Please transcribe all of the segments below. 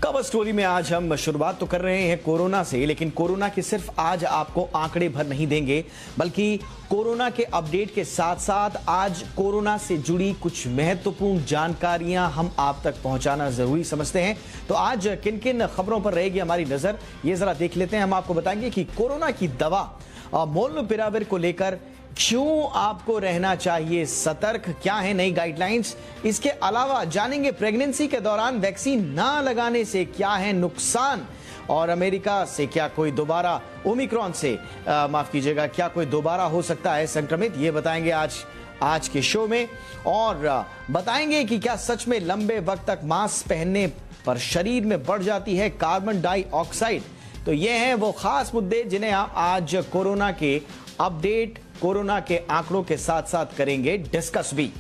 Cover story में आज हम शुरुआत तो कर रहे हैं कोरोना से, लेकिन कोरोना के सिर्फ आज आपको आंकड़े भर नहीं देंगे, बल्कि कोरोना के अपडेट के साथ साथ आज कोरोना से जुड़ी कुछ महत्वपूर्ण जानकारियां हम आप तक पहुंचाना जरूरी समझते हैं। तो आज किन किन खबरों पर रहेगी हमारी नजर, ये जरा देख लेते हैं। हम आपको बताएंगे कि कोरोना की दवा मोलनुपिराविर को लेकर क्यों आपको रहना चाहिए सतर्क, क्या है नई गाइडलाइंस। इसके अलावा जानेंगे प्रेगनेंसी के दौरान वैक्सीन ना लगाने से क्या है नुकसान, और अमेरिका से क्या कोई दोबारा ओमिक्रॉन से माफ कीजिएगा क्या कोई दोबारा हो सकता है संक्रमित, ये बताएंगे आज के शो में। और बताएंगे कि क्या सच में लंबे वक्त तक मास्क पहनने पर शरीर में बढ़ जाती है कार्बन डाइऑक्साइड। तो ये हैं वो खास मुद्दे जिन्हें आप आज कोरोना के अपडेट, कोरोना के आंकड़ों के साथ साथ करेंगे डिस्कस भी।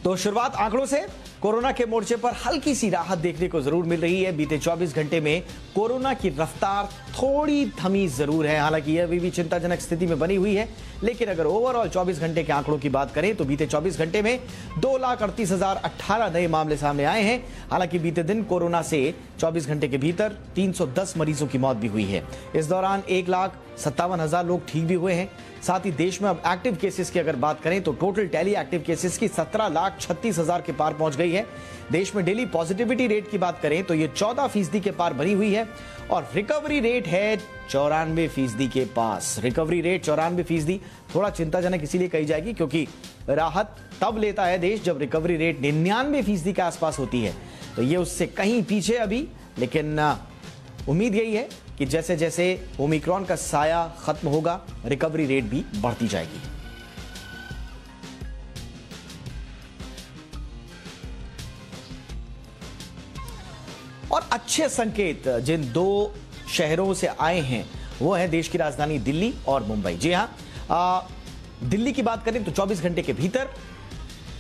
तो शुरुआत आंकड़ों से। कोरोना के मोर्चे पर हल्की सी राहत देखने को जरूर मिल रही है। बीते 24 घंटे में कोरोना की रफ्तार थोड़ी थमी जरूर है, हालांकि यह अभी भी चिंताजनक स्थिति में बनी हुई है। लेकिन अगर ओवरऑल 24 घंटे के आंकड़ों की बात करें तो बीते 24 घंटे में 2,38,018 नए मामले सामने आए हैं। हालांकि बीते दिन कोरोना से 24 घंटे के भीतर 310 मरीजों की मौत भी हुई है। इस दौरान 1,57,000 लोग ठीक भी हुए हैं। साथ ही देश में अब एक्टिव केसेस की अगर बात करें तो टोटल टैली एक्टिव केसेस की 17,36,000 के पार पहुंच गई है। देश में डेली पॉजिटिविटी रेट की बात करें तो ये 14% के पार बनी हुई है और रिकवरी रेट है 94% के पास। रिकवरी रेट 94%, थोड़ा चिंताजनक इसीलिए कही जाएगी क्योंकि राहत तब लेता है देश जब रिकवरी रेट 99% के आसपास होती है। तो ये उससे कहीं पीछे अभी, लेकिन उम्मीद यही है कि जैसे जैसे ओमिक्रॉन का साया खत्म होगा रिकवरी रेट भी बढ़ती जाएगी। और अच्छे संकेत जिन दो शहरों से आए हैं वो है देश की राजधानी दिल्ली और मुंबई। जी हां, दिल्ली की बात करें तो 24 घंटे के भीतर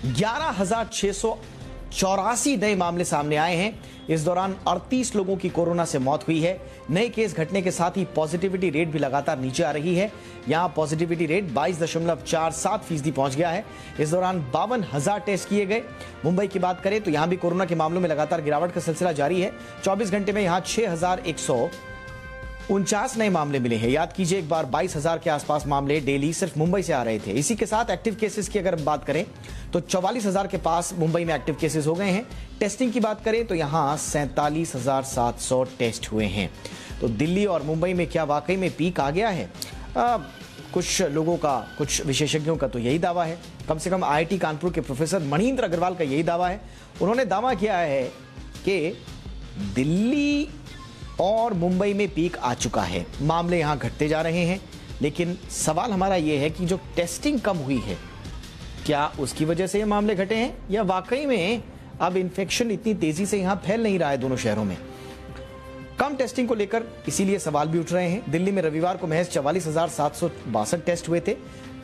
11,684 नए मामले सामने आए हैं। इस दौरान 38 लोगों की कोरोना से मौत हुई है। नए केस घटने के साथ ही पॉजिटिविटी रेट भी लगातार नीचे आ रही है। यहां पॉजिटिविटी रेट 22.47% पहुंच गया है। इस दौरान 52,000 टेस्ट किए गए। मुंबई की बात करें तो यहां भी कोरोना के मामलों में लगातार गिरावट का सिलसिला जारी है। 24 घंटे में यहां 6,149 नए मामले मिले हैं। याद कीजिए एक बार 22,000 के आसपास मामले डेली सिर्फ मुंबई से आ रहे थे। इसी के साथ एक्टिव केसेस की अगर बात करें तो 44,000 के पास मुंबई में एक्टिव केसेस हो गए हैं। टेस्टिंग की बात करें तो यहां 47,700 टेस्ट हुए हैं। तो दिल्ली और मुंबई में क्या वाकई में पीक आ गया है? कुछ लोगों का, कुछ विशेषज्ञों का तो यही दावा है। कम से कम IIT कानपुर के प्रोफेसर मणिन्द्र अग्रवाल का यही दावा है। उन्होंने दावा किया है कि दिल्ली और मुंबई में पीक आ चुका है, मामले यहां घटते जा रहे हैं। लेकिन सवाल हमारा यह है कि जो टेस्टिंग कम हुई है क्या उसकी वजह से ये मामले घटे हैं, या वाकई में अब इन्फेक्शन इतनी तेजी से यहां फैल नहीं रहा है दोनों शहरों में। कम टेस्टिंग को लेकर इसीलिए सवाल भी उठ रहे हैं। दिल्ली में रविवार को महज 44,762 टेस्ट हुए थे।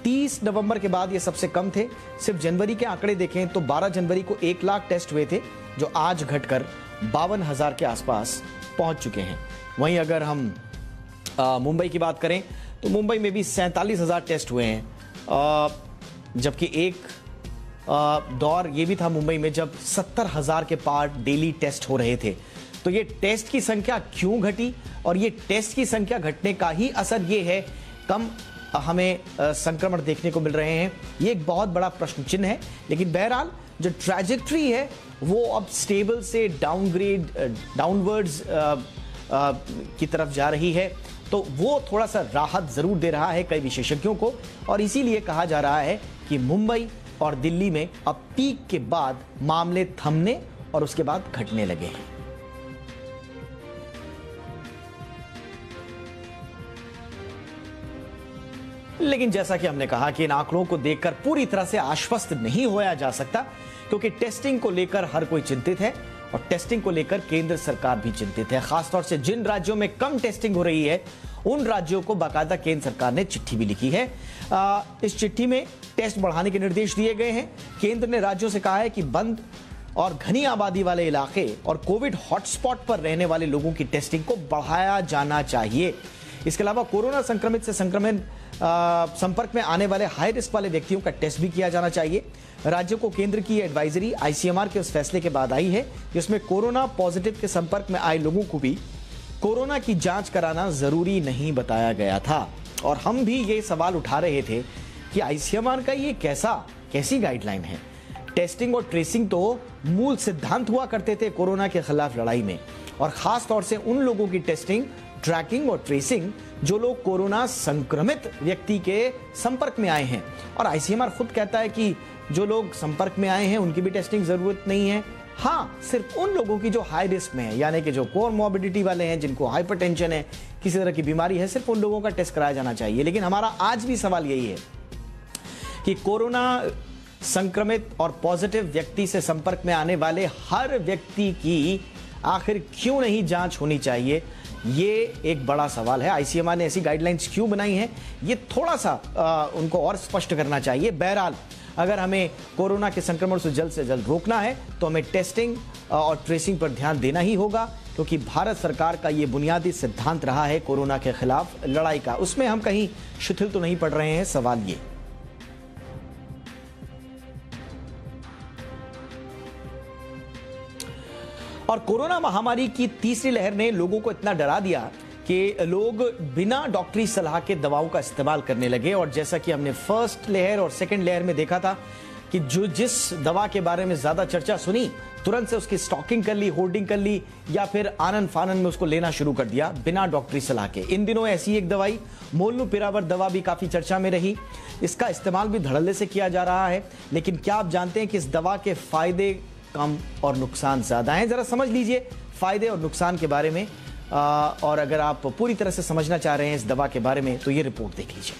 30 नवंबर के बाद ये सबसे कम थे। सिर्फ जनवरी के आंकड़े देखें तो 12 जनवरी को 1 लाख टेस्ट हुए थे, जो आज घटकर 52,000 के आसपास पहुंच चुके हैं। वहीं अगर हम मुंबई की बात करें तो मुंबई में भी 47,000 टेस्ट हुए हैं, जबकि एक दौर ये भी था मुंबई में जब 70,000 के पार डेली टेस्ट हो रहे थे। तो ये टेस्ट की संख्या क्यों घटी, और ये टेस्ट की संख्या घटने का ही असर ये है कम हमें संक्रमण देखने को मिल रहे हैं, ये एक बहुत बड़ा प्रश्न चिन्ह है। लेकिन बहरहाल जो ट्रैजेक्टरी है वो अब स्टेबल से डाउनवर्ड्स की तरफ जा रही है। तो वो थोड़ा सा राहत जरूर दे रहा है कई विशेषज्ञों को, और इसीलिए कहा जा रहा है कि मुंबई और दिल्ली में अब पीक के बाद मामले थमने और उसके बाद घटने लगे हैं। लेकिन जैसा कि हमने कहा कि इन आंकड़ों को देखकर पूरी तरह से आश्वस्त नहीं होया जा सकता, क्योंकि टेस्टिंग को लेकर हर कोई चिंतित है और टेस्टिंग को लेकर केंद्र सरकार भी चिंतित है। खासतौर से जिन राज्यों में कम टेस्टिंग हो रही है उन राज्यों को बाकायदा केंद्र सरकार ने चिट्ठी भी लिखी है। इस चिट्ठी में टेस्ट बढ़ाने के निर्देश दिए गए हैं। केंद्र ने राज्यों से कहा है कि बंद और घनी आबादी वाले इलाके और कोविड हॉटस्पॉट पर रहने वाले लोगों की टेस्टिंग को बढ़ाया जाना चाहिए। इसके अलावा कोरोना संक्रमित से संक्रमण संपर्क में आने वाले हाई रिस्क वाले व्यक्तियों का टेस्ट भी किया जाना चाहिए। राज्यों को केंद्र की एडवाइजरी आईसीएमआर के उस फैसले के बाद आई है जिसमें कोरोना पॉजिटिव के संपर्क में आए लोगों को भी कोरोना की जांच कराना जरूरी नहीं बताया गया था। और हम भी ये सवाल उठा रहे थे कि आईसीएमआर का ये कैसी गाइडलाइन है। टेस्टिंग और ट्रेसिंग तो मूल सिद्धांत हुआ करते थे कोरोना के खिलाफ लड़ाई में, और खास तौर से उन लोगों की टेस्टिंग, ट्रैकिंग और ट्रेसिंग जो लोग कोरोना संक्रमित व्यक्ति के संपर्क में आए हैं। और आईसीएमआर खुद कहता है कि जो लोग संपर्क में आए हैं उनकी भी टेस्टिंग जरूरत नहीं है। हाँ, सिर्फ उन लोगों की जो हाई रिस्क में है, यानी कि जो कोमॉर्बिडिटी वाले हैं, जिनको हाइपरटेंशन है, किसी तरह की बीमारी है, सिर्फ उन लोगों का टेस्ट कराया जाना चाहिए। लेकिन हमारा आज भी सवाल यही है कि कोरोना संक्रमित और पॉजिटिव व्यक्ति से संपर्क में आने वाले हर व्यक्ति की आखिर क्यों नहीं जांच होनी चाहिए, ये एक बड़ा सवाल है। आईसीएमआर ने ऐसी गाइडलाइंस क्यों बनाई हैं, ये थोड़ा सा उनको और स्पष्ट करना चाहिए। बहरहाल, अगर हमें कोरोना के संक्रमण से जल्द रोकना है तो हमें टेस्टिंग और ट्रेसिंग पर ध्यान देना ही होगा, क्योंकि भारत सरकार का ये बुनियादी सिद्धांत रहा है कोरोना के खिलाफ लड़ाई का। उसमें हम कहीं शिथिल तो नहीं पड़ रहे हैं, सवाल ये। और कोरोना महामारी की तीसरी लहर ने लोगों को इतना डरा दिया कि लोग बिना डॉक्टरी सलाह के दवाओं का इस्तेमाल करने लगे। और जैसा कि हमने फर्स्ट लहर और सेकंड लहर में देखा था कि जिस दवा के बारे में ज्यादा चर्चा सुनी, तुरंत से उसकी स्टॉकिंग कर ली, होर्डिंग कर ली, या फिर आनन फानन में उसको लेना शुरू कर दिया बिना डॉक्टरी सलाह के। इन दिनों ऐसी एक दवाई मोलनुपिराविर दवा भी काफी चर्चा में रही। इसका इस्तेमाल भी धड़ल्ले से किया जा रहा है। लेकिन क्या आप जानते हैं कि इस दवा के फायदे कम और नुकसान ज्यादा हैं? जरा समझ लीजिए फायदे और नुकसान के बारे में। और अगर आप पूरी तरह से समझना चाह रहे हैं इस दवा के बारे में तो ये रिपोर्ट देख लीजिए।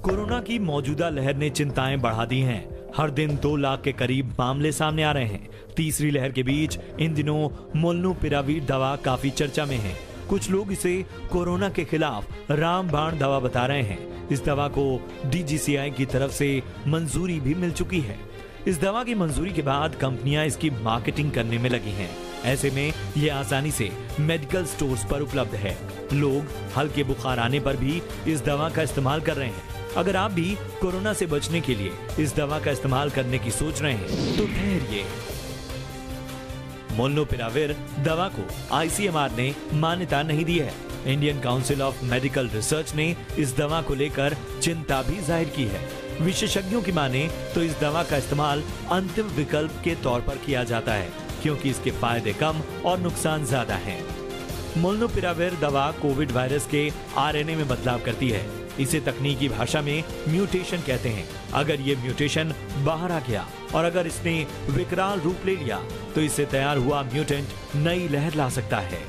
कोरोना की मौजूदा लहर ने चिंताएं बढ़ा दी हैं। हर दिन 2 लाख के करीब मामले सामने आ रहे हैं। तीसरी लहर के बीच इन दिनों मोलनुपिराविर दवा काफी चर्चा में है। कुछ लोग इसे कोरोना के खिलाफ रामबाण दवा बता रहे हैं। इस दवा को डीजीसीआई की तरफ से मंजूरी भी मिल चुकी है। इस दवा की मंजूरी के बाद कंपनियां इसकी मार्केटिंग करने में लगी हैं। ऐसे में ये आसानी से मेडिकल स्टोर्स पर उपलब्ध है। लोग हल्के बुखार आने पर भी इस दवा का इस्तेमाल कर रहे हैं। अगर आप भी कोरोना से बचने के लिए इस दवा का इस्तेमाल करने की सोच रहे हैं तो ठहरिए। मोलनुपिराविर दवा को आईसीएमआर ने मान्यता नहीं दी है। Indian council of medical research ने इस दवा को लेकर चिंता भी जाहिर की है। विशेषज्ञों की माने तो इस दवा का इस्तेमाल अंतिम विकल्प के तौर पर किया जाता है, क्योंकि इसके फायदे कम और नुकसान ज्यादा हैं। मोलनुपिराविर दवा कोविड वायरस के आरएनए में बदलाव करती है। इसे तकनीकी भाषा में म्यूटेशन कहते हैं। अगर ये म्यूटेशन बाहर आ गया और अगर इसने विकराल रूप ले लिया तो इससे तैयार हुआ म्यूटेंट नई लहर ला सकता है।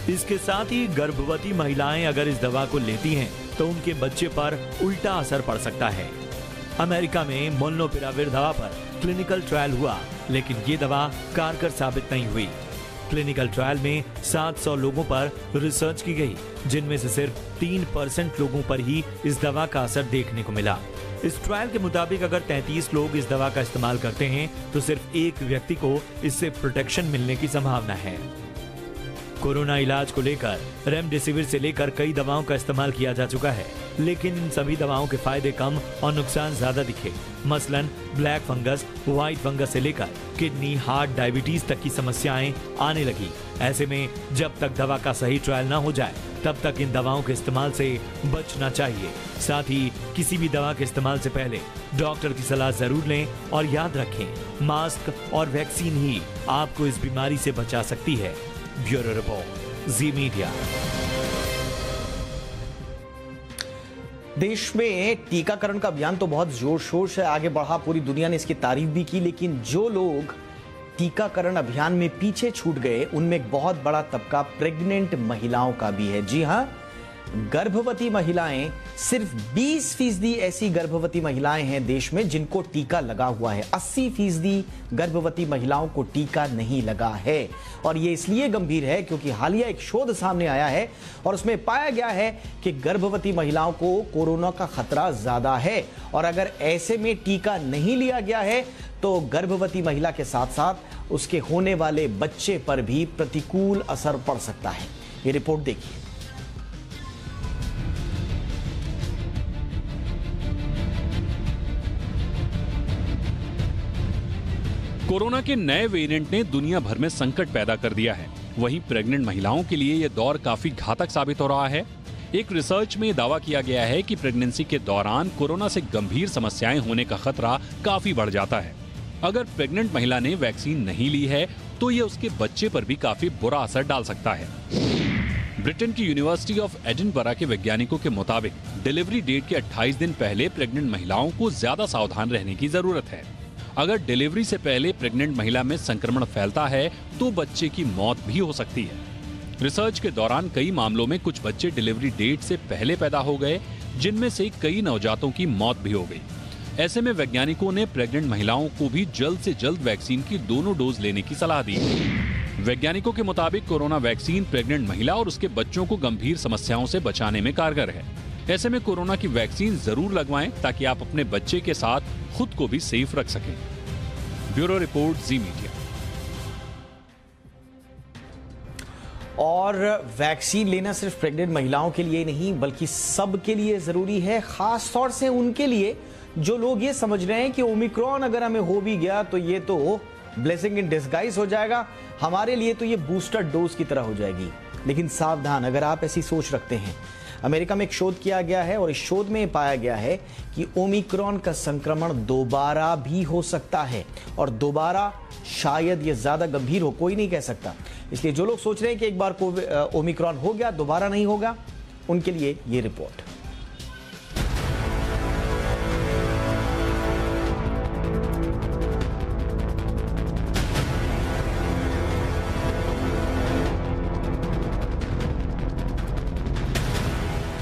इसके साथ ही गर्भवती महिलाएं अगर इस दवा को लेती हैं तो उनके बच्चे पर उल्टा असर पड़ सकता है। अमेरिका में मोलनुपिराविर दवा पर क्लिनिकल ट्रायल हुआ, लेकिन ये दवा कारगर साबित नहीं हुई। क्लिनिकल ट्रायल में 700 लोगों पर रिसर्च की गई, जिनमें से सिर्फ 3% लोगों पर ही इस दवा का असर देखने को मिला। इस ट्रायल के मुताबिक अगर 33 लोग इस दवा का इस्तेमाल करते हैं तो सिर्फ एक व्यक्ति को इससे प्रोटेक्शन मिलने की संभावना है। कोरोना इलाज को लेकर रेमडेसिविर से लेकर कई दवाओं का इस्तेमाल किया जा चुका है, लेकिन इन सभी दवाओं के फायदे कम और नुकसान ज्यादा दिखे। मसलन ब्लैक फंगस, व्हाइट फंगस से लेकर किडनी, हार्ट, डायबिटीज तक की समस्याएं आने लगी। ऐसे में जब तक दवा का सही ट्रायल न हो जाए तब तक इन दवाओं के इस्तेमाल से बचना चाहिए। साथ ही किसी भी दवा के इस्तेमाल से पहले डॉक्टर की सलाह जरूर लें और याद रखें, मास्क और वैक्सीन ही आपको इस बीमारी से बचा सकती है। ब्यूरो रिपोर्ट, जी मीडिया। देश में टीकाकरण का अभियान तो बहुत जोर शोर से आगे बढ़ा, पूरी दुनिया ने इसकी तारीफ भी की, लेकिन जो लोग टीकाकरण अभियान में पीछे छूट गए उनमें एक बहुत बड़ा तबका प्रेग्नेंट महिलाओं का भी है। जी हां, गर्भवती महिलाएं, सिर्फ 20% ऐसी गर्भवती महिलाएं हैं देश में जिनको टीका लगा हुआ है। 80% गर्भवती महिलाओं को टीका नहीं लगा है। और ये इसलिए गंभीर है क्योंकि हालिया एक शोध सामने आया है और उसमें पाया गया है कि गर्भवती महिलाओं को कोरोना का खतरा ज्यादा है, और अगर ऐसे में टीका नहीं लिया गया है तो गर्भवती महिला के साथ साथ उसके होने वाले बच्चे पर भी प्रतिकूल असर पड़ सकता है। ये रिपोर्ट देखिए। कोरोना के नए वेरिएंट ने दुनिया भर में संकट पैदा कर दिया है। वहीं प्रेग्नेंट महिलाओं के लिए यह दौर काफी घातक साबित हो रहा है। एक रिसर्च में दावा किया गया है कि प्रेगनेंसी के दौरान कोरोना से गंभीर समस्याएं होने का खतरा काफी बढ़ जाता है। अगर प्रेग्नेंट महिला ने वैक्सीन नहीं ली है तो ये उसके बच्चे पर भी काफी बुरा असर डाल सकता है। ब्रिटेन की यूनिवर्सिटी ऑफ एडिनबरा के वैज्ञानिकों के मुताबिक डिलीवरी डेट के 28 दिन पहले प्रेग्नेंट महिलाओं को ज्यादा सावधान रहने की जरूरत है। अगर डिलीवरी से पहले प्रेग्नेंट महिला में संक्रमण फैलता है तो बच्चे की मौत भी हो सकती है। रिसर्च के दौरान कई मामलों में कुछ बच्चे डिलीवरी डेट से पहले पैदा हो गए, जिनमें से कई नवजातों की मौत भी हो गई। ऐसे में वैज्ञानिकों ने प्रेग्नेंट महिलाओं को भी जल्द से जल्द वैक्सीन की दोनों डोज लेने की सलाह दी। वैज्ञानिकों के मुताबिक कोरोना वैक्सीन प्रेग्नेंट महिला और उसके बच्चों को गंभीर समस्याओं से बचाने में कारगर है। ऐसे में कोरोना की वैक्सीन जरूर लगवाएं ताकि आप अपने बच्चे के साथ खुद को भी सेफ रख सकें। ब्यूरो रिपोर्ट, जी मीडिया। और वैक्सीन लेना सिर्फ प्रेग्नेंट महिलाओं के लिए नहीं बल्कि सब के लिए जरूरी है, खास तौर से उनके लिए जो लोग ये समझ रहे हैं कि ओमिक्रॉन अगर हमें हो भी गया तो ये तो ब्लेसिंग इन डिस्गाइज हो जाएगा, हमारे लिए तो ये बूस्टर डोज की तरह हो जाएगी। लेकिन सावधान, अगर आप ऐसी सोच रखते हैं। अमेरिका में एक शोध किया गया है और इस शोध में पाया गया है कि ओमिक्रॉन का संक्रमण दोबारा भी हो सकता है और दोबारा शायद ये ज्यादा गंभीर हो, कोई नहीं कह सकता। इसलिए जो लोग सोच रहे हैं कि एक बार ओमिक्रॉन हो गया दोबारा नहीं होगा, उनके लिए ये रिपोर्ट।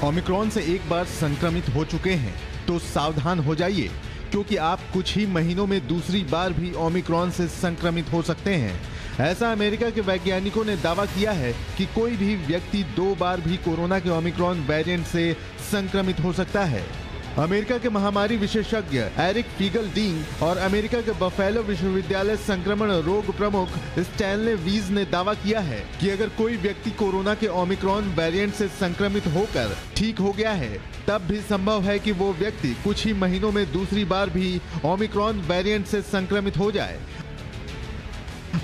ओमिक्रॉन से एक बार संक्रमित हो चुके हैं तो सावधान हो जाइए, क्योंकि आप कुछ ही महीनों में दूसरी बार भी ओमिक्रॉन से संक्रमित हो सकते हैं। ऐसा अमेरिका के वैज्ञानिकों ने दावा किया है कि कोई भी व्यक्ति 2 बार भी कोरोना के ओमिक्रॉन वेरिएंट से संक्रमित हो सकता है। अमेरिका के महामारी विशेषज्ञ एरिक फीगलडीन और अमेरिका के बफेलो विश्वविद्यालय संक्रमण रोग प्रमुख स्टैनले वीज ने दावा किया है कि अगर कोई व्यक्ति कोरोना के ओमिक्रॉन वेरिएंट से संक्रमित होकर ठीक हो गया है, तब भी संभव है कि वो व्यक्ति कुछ ही महीनों में दूसरी बार भी ओमिक्रॉन वेरिएंट से संक्रमित हो जाए।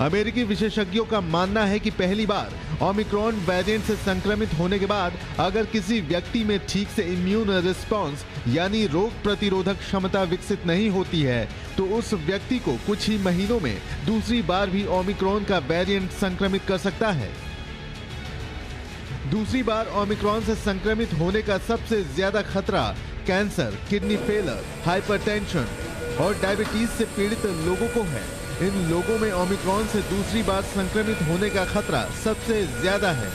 अमेरिकी विशेषज्ञों का मानना है कि पहली बार ओमिक्रॉन वेरिएंट से संक्रमित होने के बाद अगर किसी व्यक्ति में ठीक से इम्यून रिस्पांस यानी रोग प्रतिरोधक क्षमता विकसित नहीं होती है तो उस व्यक्ति को कुछ ही महीनों में दूसरी बार भी ओमिक्रॉन का वेरिएंट संक्रमित कर सकता है। दूसरी बार ओमिक्रॉन से संक्रमित होने का सबसे ज्यादा खतरा कैंसर, किडनी फेलियर, हाइपरटेंशन और डायबिटीज से पीड़ित लोगों को है। इन लोगों में ओमिक्रॉन से दूसरी बार संक्रमित होने का खतरा सबसे ज्यादा है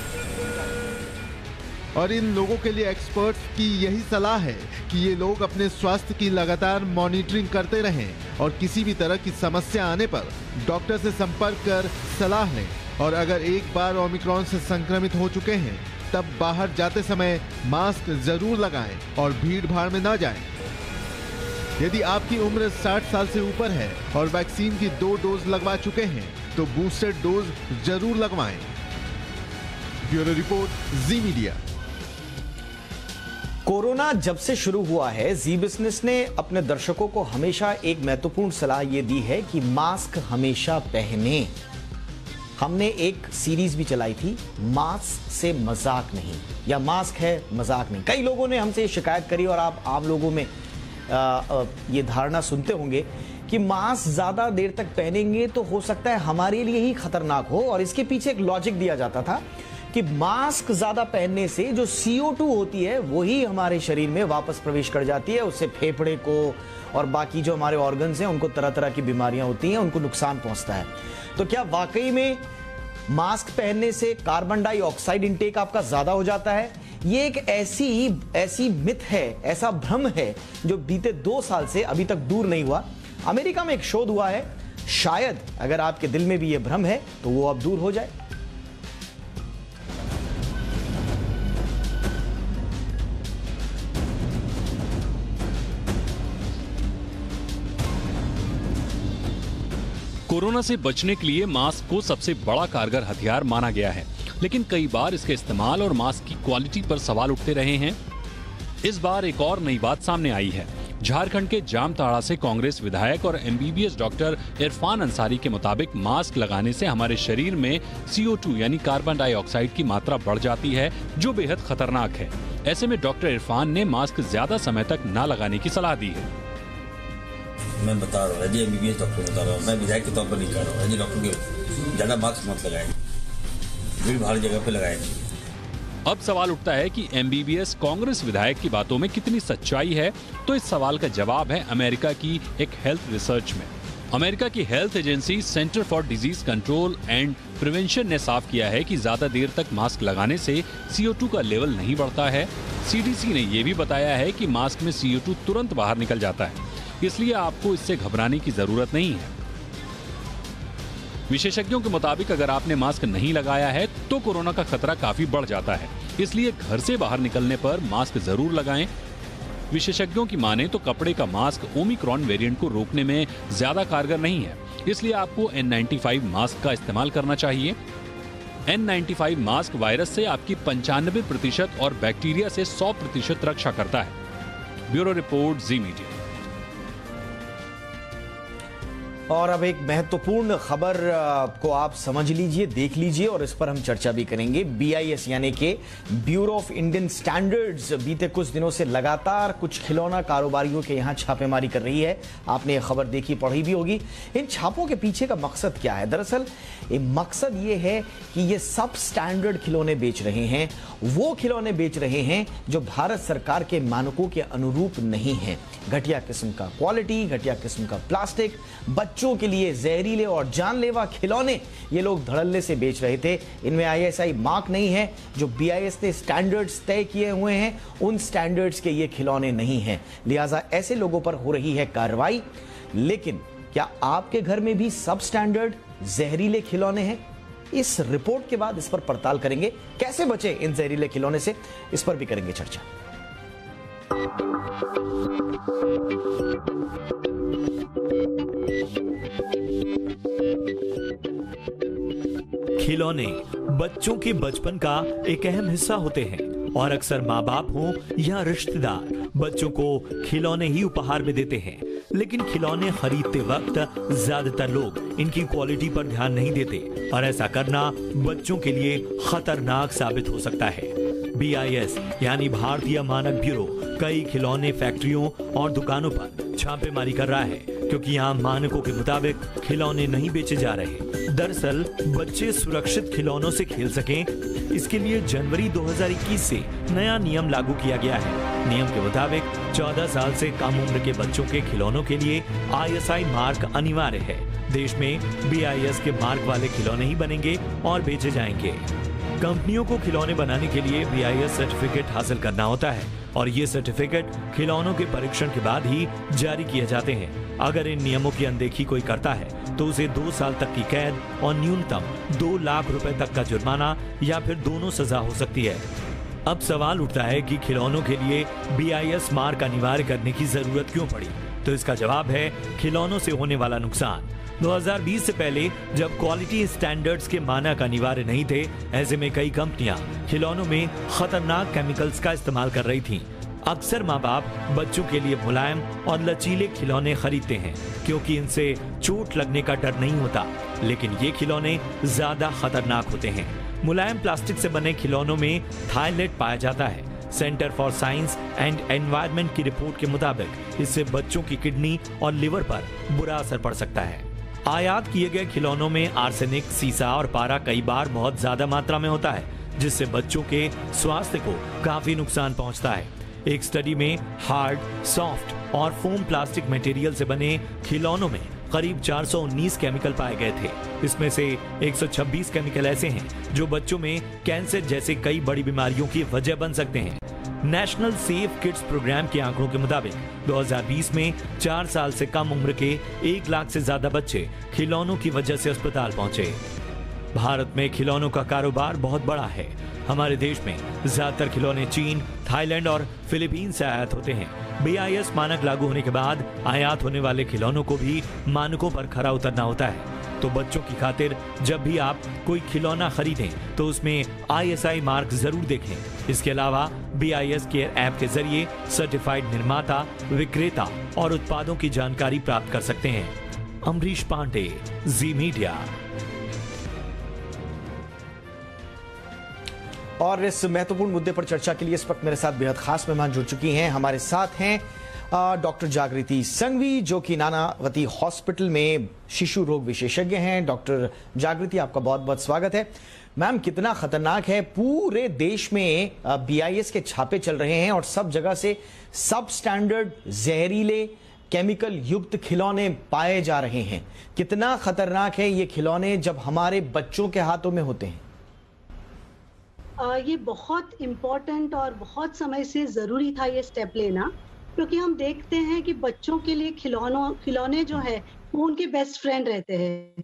और इन लोगों के लिए एक्सपर्ट्स की यही सलाह है कि ये लोग अपने स्वास्थ्य की लगातार मॉनिटरिंग करते रहें और किसी भी तरह की समस्या आने पर डॉक्टर से संपर्क कर सलाह लें। और अगर एक बार ओमिक्रॉन से संक्रमित हो चुके हैं तब बाहर जाते समय मास्क जरूर लगाएं और भीड़ भाड़ में ना जाएं। यदि आपकी उम्र 60 साल से ऊपर है और वैक्सीन की 2 डोज लगवा चुके हैं तो बूस्टर डोज जरूर लगवाएं। ब्यूरो रिपोर्ट, जी मीडिया। कोरोना जब से शुरू हुआ है, जी बिजनेस ने अपने दर्शकों को हमेशा एक महत्वपूर्ण सलाह यह दी है कि मास्क हमेशा पहने। हमने एक सीरीज भी चलाई थी, मास्क से मजाक नहीं, या मास्क है मजाक नहीं। कई लोगों ने हमसे शिकायत करी और आप आम लोगों में ये धारणा सुनते होंगे कि मास्क ज्यादा देर तक पहनेंगे तो हो सकता है हमारे लिए ही खतरनाक हो। और इसके पीछे एक लॉजिक दिया जाता था कि मास्क ज्यादा पहनने से जो CO2 होती है वही हमारे शरीर में वापस प्रवेश कर जाती है, उससे फेफड़े को और बाकी जो हमारे ऑर्गन्स हैं उनको तरह तरह की बीमारियां होती हैं, उनको नुकसान पहुंचता है। तो क्या वाकई में मास्क पहनने से कार्बन डाइऑक्साइड इंटेक आपका ज्यादा हो जाता है? ये एक ऐसी मिथ है, ऐसा भ्रम है जो बीते 2 साल से अभी तक दूर नहीं हुआ। अमेरिका में एक शोध हुआ है, शायद अगर आपके दिल में भी ये भ्रम है तो वो अब दूर हो जाए। कोरोना से बचने के लिए मास्क को सबसे बड़ा कारगर हथियार माना गया है। लेकिन कई बार इसके इस्तेमाल और मास्क की क्वालिटी पर सवाल उठते रहे हैं। इस बार एक और नई बात सामने आई है। झारखंड के जामताड़ा से कांग्रेस विधायक और MBBS डॉक्टर इरफान अंसारी के मुताबिक मास्क लगाने से हमारे शरीर में CO2 यानी कार्बन डाइऑक्साइड की मात्रा बढ़ जाती है, जो बेहद खतरनाक है। ऐसे में डॉक्टर इरफान ने मास्क ज्यादा समय तक न लगाने की सलाह दी है। मैं बता रहा हूँ जी, MBBS डॉक्टर बता रहा हूँ, मैं विधायक के तौर पर नहीं कह रहा हूँ जी। डॉक्टर के ज्यादा मास्क मत लगाएं, भीड़ भाड़ जगह पे लगाएं। अब सवाल उठता है कि MBBS कांग्रेस विधायक की बातों में कितनी सच्चाई है। तो इस सवाल का जवाब है अमेरिका की एक हेल्थ रिसर्च में। अमेरिका की health agency centre for disease control and prevention ने साफ किया है कि ज्यादा देर तक मास्क लगाने से CO2 का लेवल नहीं बढ़ता है। CDC ने यह भी बताया है कि मास्क में CO2 तुरंत बाहर निकल जाता है, इसलिए आपको इससे घबराने की जरूरत नहीं है। विशेषज्ञों के मुताबिक अगर आपने मास्क नहीं लगाया है तो कोरोना का खतरा काफी बढ़ जाता है, इसलिए घर से बाहर निकलने पर मास्क जरूर लगाएं। विशेषज्ञों की माने तो कपड़े का मास्क ओमिक्रॉन वेरिएंट को रोकने में ज्यादा कारगर नहीं है, इसलिए आपको N95 मास्क का इस्तेमाल करना चाहिए। N95 मास्क वायरस से आपकी 95% और बैक्टीरिया से 100% रक्षा करता है। ब्यूरो रिपोर्ट, जी मीडिया। और अब एक महत्वपूर्ण खबर को आप समझ लीजिए, देख लीजिए और इस पर हम चर्चा भी करेंगे। BIS यानी कि ब्यूरो ऑफ इंडियन स्टैंडर्ड्स बीते कुछ दिनों से लगातार कुछ खिलौना कारोबारियों के यहां छापेमारी कर रही है। आपने ये खबर देखी, पढ़ी भी होगी। इन छापों के पीछे का मकसद क्या है? दरअसल मकसद ये है कि ये सब स्टैंडर्ड खिलौने बेच रहे हैं, वो खिलौने बेच रहे हैं जो भारत सरकार के मानकों के अनुरूप नहीं है। घटिया किस्म का क्वालिटी, घटिया किस्म का प्लास्टिक, बच्चों के लिए जहरीले और जानलेवा खिलौने ये लोग धड़ल्ले से बेच रहे थे। इनमें ISI मार्क नहीं है। जो BIS ने स्टैंडर्ड्स तय किए हुए हैं, उन स्टैंडर्ड्स के ये खिलौने नहीं हैं। लिहाजा ऐसे लोगों पर हो रही है कार्रवाई। लेकिन क्या आपके घर में भी सब स्टैंडर्ड जहरीले खिलौने हैं? इस रिपोर्ट के बाद इस पर पड़ताल करेंगे। कैसे बचे इन जहरीले खिलौने से, इस पर भी करेंगे चर्चा। खिलौने बच्चों के बचपन का एक अहम हिस्सा होते हैं और अक्सर माँ बाप हों या रिश्तेदार बच्चों को खिलौने ही उपहार में देते हैं। लेकिन खिलौने खरीदते वक्त ज्यादातर लोग इनकी क्वालिटी पर ध्यान नहीं देते और ऐसा करना बच्चों के लिए खतरनाक साबित हो सकता है। BIS यानी भारतीय मानक ब्यूरो कई खिलौने फैक्ट्रियों और दुकानों पर छापेमारी कर रहा है, क्योंकि यहाँ मानकों के मुताबिक खिलौने नहीं बेचे जा रहे। दरअसल बच्चे सुरक्षित खिलौनों से खेल सकें, इसके लिए जनवरी 2021 से नया नियम लागू किया गया है। नियम के मुताबिक 14 साल से कम उम्र के बच्चों के खिलौनों के लिए ISI मार्क अनिवार्य है। देश में BIS के मार्क वाले खिलौने ही बनेंगे और बेचे जाएंगे। कंपनियों को खिलौने बनाने के लिए BIS सर्टिफिकेट हासिल करना होता है और ये सर्टिफिकेट खिलौनों के परीक्षण के बाद ही जारी किए जाते हैं। अगर इन नियमों की अनदेखी कोई करता है तो उसे 2 साल तक की कैद और न्यूनतम 2 लाख रुपए तक का जुर्माना या फिर दोनों सजा हो सकती है। अब सवाल उठता है कि खिलौनों के लिए BIS मार्क अनिवार्य करने की जरूरत क्यों पड़ी? तो इसका जवाब है खिलौनों से होने वाला नुकसान। 2020 से पहले जब क्वालिटी स्टैंडर्ड्स के मानक अनिवार्य नहीं थे, ऐसे में कई कंपनियां खिलौनों में खतरनाक केमिकल्स का इस्तेमाल कर रही थीं। अक्सर माँ बाप बच्चों के लिए मुलायम और लचीले खिलौने खरीदते हैं, क्योंकि इनसे चोट लगने का डर नहीं होता। लेकिन ये खिलौने ज्यादा खतरनाक होते हैं। मुलायम प्लास्टिक से बने खिलौनों में थायलेट पाया जाता है। Centre for science and environment की रिपोर्ट के मुताबिक इससे बच्चों की किडनी और लिवर पर बुरा असर पड़ सकता है। आयात किए गए खिलौनों में आर्सेनिक, सीसा और पारा कई बार बहुत ज्यादा मात्रा में होता है, जिससे बच्चों के स्वास्थ्य को काफी नुकसान पहुंचता है। एक स्टडी में हार्ड, सॉफ्ट और फोम प्लास्टिक मटेरियल से बने खिलौनों में करीब 419 केमिकल पाए गए थे। इसमें से 126 केमिकल ऐसे हैं जो बच्चों में कैंसर जैसे कई बड़ी बीमारियों की वजह बन सकते हैं। नेशनल सेफ किड्स प्रोग्राम के आंकड़ों के मुताबिक 2020 में 4 साल से कम उम्र के 1 लाख से ज्यादा बच्चे खिलौनों की वजह से अस्पताल पहुंचे। भारत में खिलौनों का कारोबार बहुत बड़ा है। हमारे देश में ज्यादातर खिलौने चीन, थाईलैंड और फिलीपींस से आयात होते हैं। BIS मानक लागू होने के बाद आयात होने वाले खिलौनों को भी मानकों पर खरा उतरना होता है। तो बच्चों की खातिर जब भी आप कोई खिलौना खरीदें तो उसमें ISI मार्क जरूर देखें। इसके अलावा BIS केयर ऐप के जरिए सर्टिफाइड निर्माता, विक्रेता और उत्पादों की जानकारी प्राप्त कर सकते हैं। अमरीश पांडे, जी मीडिया। और इस महत्वपूर्ण मुद्दे पर चर्चा के लिए इस वक्त मेरे साथ बेहद खास मेहमान जुड़ चुकी हैं। हमारे साथ हैं डॉक्टर जागृति संघवी, जो कि नानावती हॉस्पिटल में शिशु रोग विशेषज्ञ हैं। डॉक्टर जागृति, आपका बहुत बहुत स्वागत है। मैम, कितना खतरनाक है, पूरे देश में BIS के छापे चल रहे हैं और सब जगह से सब स्टैंडर्ड जहरीले केमिकल युक्त खिलौने पाए जा रहे हैं। कितना खतरनाक है ये खिलौने जब हमारे बच्चों के हाथों में होते हैं? ये बहुत इम्पोर्टेंट और बहुत समय से ज़रूरी था ये स्टेप लेना, क्योंकि हम देखते हैं कि बच्चों के लिए खिलौने जो है वो उनके बेस्ट फ्रेंड रहते हैं।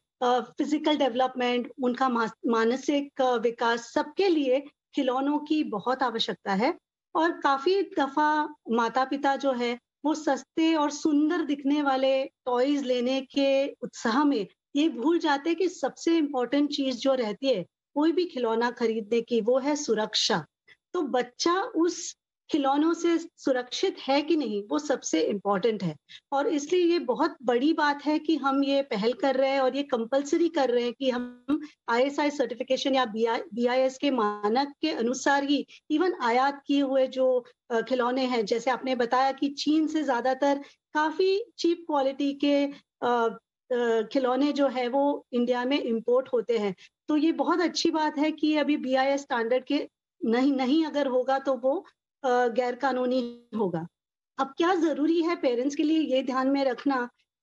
फिजिकल डेवलपमेंट, उनका मानसिक विकास, सबके लिए खिलौनों की बहुत आवश्यकता है। और काफ़ी दफ़ा माता पिता जो है वो सस्ते और सुंदर दिखने वाले टॉयज लेने के उत्साह में ये भूल जाते हैं कि सबसे इम्पोर्टेंट चीज़ जो रहती है कोई भी खिलौना खरीदने की, वो है सुरक्षा। तो बच्चा उस खिलौनों से सुरक्षित है कि नहीं, वो सबसे इम्पोर्टेंट है। और इसलिए ये बहुत बड़ी बात है कि हम ये पहल कर रहे हैं और ये कंपलसरी कर रहे हैं कि हम ISI सर्टिफिकेशन या BIS के मानक के अनुसार ही इवन आयात किए हुए जो खिलौने हैं, जैसे आपने बताया कि चीन से ज्यादातर काफी चीप क्वालिटी के खिलौने जो है वो इंडिया में इंपोर्ट होते हैं। तो ये बहुत अच्छी बात है कि अभी BIS स्टैंडर्ड के नहीं अगर होगा तो वो गैर कानूनी होगा। अब क्या जरूरी है पेरेंट्स के लिए ये ध्यान में रखना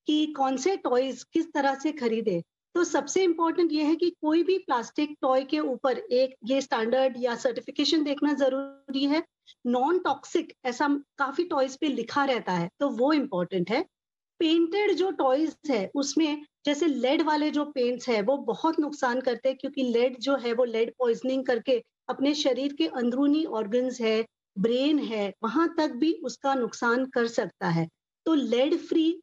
कि कौन से टॉयज किस तरह से खरीदे। तो सबसे इम्पोर्टेंट ये है कि कोई भी प्लास्टिक टॉय के ऊपर एक ये स्टैंडर्ड या सर्टिफिकेशन देखना जरूरी है। नॉन टॉक्सिक ऐसा काफी टॉयज पे लिखा रहता है, तो वो इम्पोर्टेंट है। पेंटेड जो टॉयज है उसमें जैसे लेड वाले जो पेंट्स है वो बहुत नुकसान करते हैं, क्योंकि लेड जो है वो लेड पॉइजनिंग करके अपने शरीर के अंदरूनी ऑर्गन्स है, ब्रेन है, वहां तक भी उसका नुकसान कर सकता है। तो लेड फ्री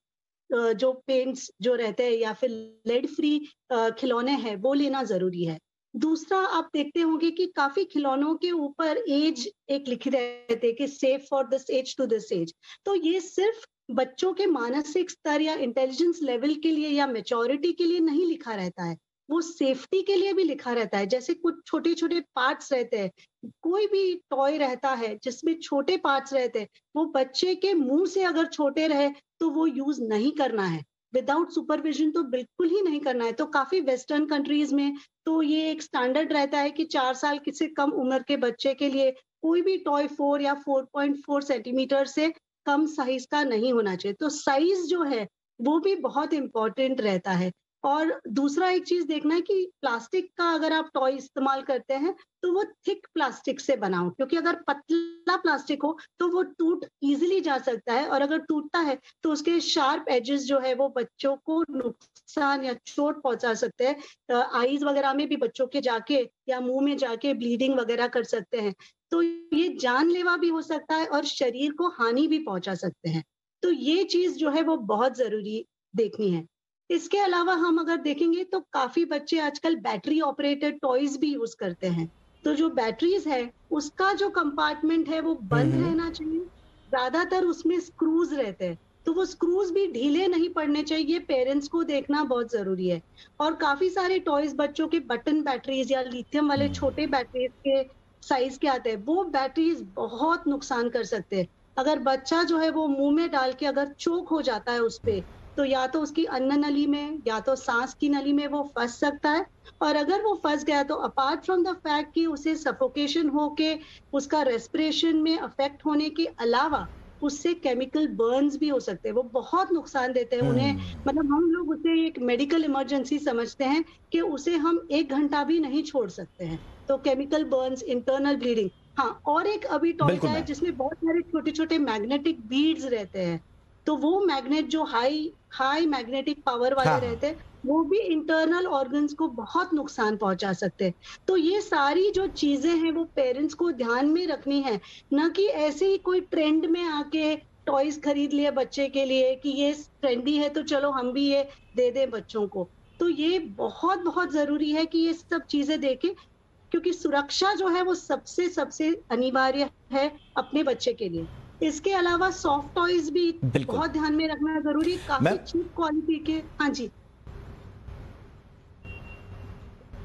जो पेंट्स जो रहते हैं या फिर लेड फ्री खिलौने हैं वो लेना जरूरी है। दूसरा, आप देखते होंगे कि काफी खिलौनों के ऊपर एज एक लिखे रहते हैं कि safe for this age to this age. तो ये सिर्फ बच्चों के मानसिक स्तर या इंटेलिजेंस लेवल के लिए या मैच्योरिटी के लिए नहीं लिखा रहता है, वो सेफ्टी के लिए भी लिखा रहता है। जैसे कुछ छोटे छोटे पार्ट्स रहते हैं, कोई भी टॉय रहता है जिसमें छोटे पार्ट्स रहते हैं, वो बच्चे के मुंह से अगर छोटे रहे तो वो यूज नहीं करना है, विदाउट सुपरविजन तो बिल्कुल ही नहीं करना है। तो काफी वेस्टर्न कंट्रीज में तो ये एक स्टैंडर्ड रहता है कि 4 साल से कम उम्र के बच्चे के लिए कोई भी टॉय 4 या 4.4 सेंटीमीटर से कम साइज का नहीं होना चाहिए। तो साइज जो है वो भी बहुत इंपॉर्टेंट रहता है। और दूसरा एक चीज देखना है कि प्लास्टिक का अगर आप टॉय इस्तेमाल करते हैं तो वो थिक प्लास्टिक से बनाओ, क्योंकि अगर पतला प्लास्टिक हो तो वो टूट इजीली जा सकता है, और अगर टूटता है तो उसके शार्प एजेस जो है वो बच्चों को नुकसान या चोट पहुंचा सकते हैं। आईज वगैरह में भी बच्चों के जाके या मुंह में जाके ब्लीडिंग वगैरह कर सकते हैं। तो ये जानलेवा भी हो सकता है और शरीर को हानि भी पहुंचा सकते हैं। तो ये चीज जो है वो बहुत जरूरी देखनी है। इसके अलावा हम अगर देखेंगे तो काफी बच्चे आजकल बैटरी ऑपरेटेड टॉयज भी यूज करते हैं। तो जो बैटरीज है उसका जो कंपार्टमेंट है वो बंद रहना चाहिए। ज्यादातर उसमें स्क्रूज रहते हैं, तो वो स्क्रूज भी ढीले नहीं पड़ने चाहिए। पेरेंट्स को देखना बहुत जरूरी है। और काफी सारे टॉयज बच्चों के बटन बैटरीज या लिथियम वाले छोटे बैटरीज के साइज के आते हैं, वो बैटरीज बहुत नुकसान कर सकते हैं। अगर बच्चा जो है वो मुंह में डाल के अगर चोक हो जाता है उस पे, तो या तो उसकी अन्न नली में या तो सांस की नली में वो फंस सकता है। और अगर वो फंस गया तो अपार्ट फ्रॉम द फैक्ट कि उसे सफोकेशन होके उसका रेस्पिरेशन में अफेक्ट होने के अलावा उससे केमिकल बर्न्स भी हो सकते हैं। वो बहुत नुकसान देते हैं उन्हें, मतलब हम लोग उसे एक मेडिकल इमरजेंसी समझते हैं कि उसे हम 1 घंटा भी नहीं छोड़ सकते हैं। तो केमिकल बर्न्स, इंटरनल ब्लीडिंग। हाँ, और एक अभी टॉय है जिसमें बहुत सारे छोटे छोटे मैग्नेटिक बीड्स रहते हैं, तो वो मैग्नेट जो हाई मैग्नेटिक पावर वाले रहते हैं वो भी इंटरनल ऑर्गन्स को बहुत नुकसान पहुंचा सकते हैं। तो ये सारी जो चीजें हैं वो पेरेंट्स को ध्यान में रखनी है, न कि ऐसे ही कोई ट्रेंड में आके टॉयज खरीद लिए बच्चे के लिए कि ये ट्रेंडी है तो चलो हम भी ये दे दें बच्चों को। तो ये बहुत बहुत जरूरी है कि ये सब चीजें देखें, क्योंकि सुरक्षा जो है वो सबसे सबसे अनिवार्य है अपने बच्चे के लिए। इसके अलावा सॉफ्ट टॉयज भी बहुत ध्यान में रखना जरूरी, काफी चीप क्वालिटी के। हाँ जी